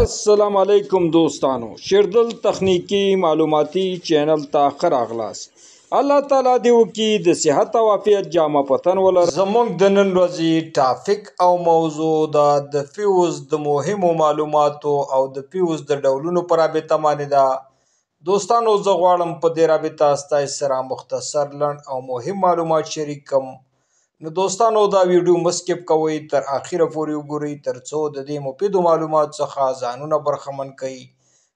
السلام علیکم دوستانو، شیردل تخنیکی معلوماتی چینل ته ښه راغلاست. الله تعالی دې وکړي د صحت او عافیت جامه پتن ولر. زموږ د نن ورځې ټاپک او موضوع د فیوز د مهمو معلوماتو او د فیوز د ډولونو پر رابطه باندې ده. دوستانو زه غواړم په دې رابطه ستاسو سره مختصر لنډ او مهم معلومات شریک کړم. نو دوستانو دا ویډیو مسکپ کوئ، تر اخره پورې وګورئ ترڅو د دې مفیدو معلوماتو څخه ځانونه برخمن کړئ.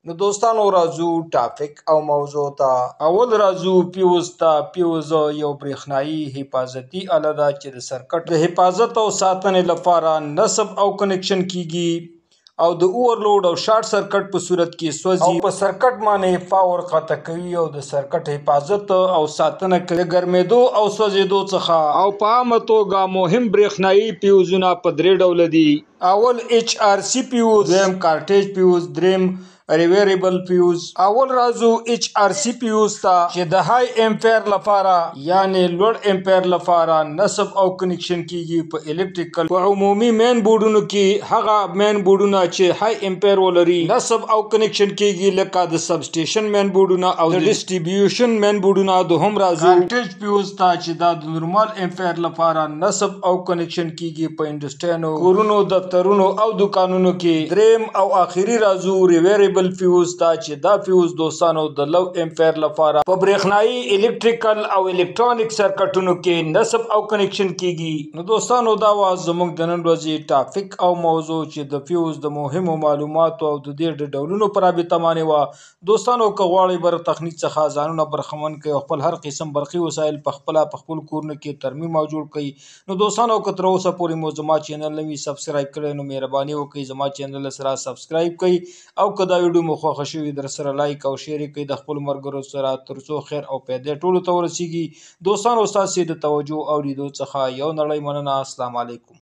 نو دوستانو راځو ټاپک او موضوع ته. اول راځو فیوز ته. فیوز یو برېښنایي حفاظتي آله ده چې د سرکټ د حفاظت او ساتنې لپاره نصب او کنکشن کیږي او د اوورلوډ او شارټ سرکټ په صورت کې سوځي او په سرکټ باندې پاور قطع کوي او د سرکټ حفاظت او ساتنه کوي د ګرمېدو او سوځېدو څخه. او په عامه توګه مهم برېښنایي فیوزونه په درې ډوله دي. اول HRC فیوز، دویم کارټیج فیوز، دریم ریویریبل فیوز. اول راځو HRC فیوز ته چې د های امپیر لپاره یعنی لوړ امپیر لپاره نصب او کنکشن کیږي په الکتریکل په عمومي مین بورډونو کې. هغه مین بورډونه چې های امپیر ولري نصب او کنکشن کیږي لکه د سب سټیشن مین بورډونه او د ډیسټریبیوشن مین بورډونه. دوهم راځو کارټیج فیوز ته چې دا د نورمال امپیر لپاره نصب او کنکشن کیږي په انډسټریانو، کورونو، دفترونو او دکانونو کې. دریم او اخیری راځو ریویریبل فیوز ته چې دا فیوز دوستانو د لو امپیر لپاره په برېښنایي الکتریکل او الکترونیک سرکټونو کې نصب او کنکشن کیږي. نو دوستانو دا وا زموږ د نن ورځې ټاپک او موضوع چې د فیوز د مهمو معلوماتو او د دې د ډولونو پر رابطه باندې وا. دوستانو که غواړئ بر تخنیک څخه ځانونه برخمن کړئ او خپل هر قسم برقي وسایل په خپل کورونو کې ترمیم او جوړ کړئ. نو دوستانو که تر اوسه پورې مو زما چینل نه وي سبسکرایب کړی نو مهرباني وکړئ زما چینل سره سبسکرایب کړئ او که دا ویډیو مو خوښه شوې در سره لایک او شیر کړئ د خپل ملګرو سره ترڅو خیر او پیدا ټولو ته ورسیږي. دوستانو ستاسو د توجه او لیدو څخه یو نړۍ مننه. السلام علیکم.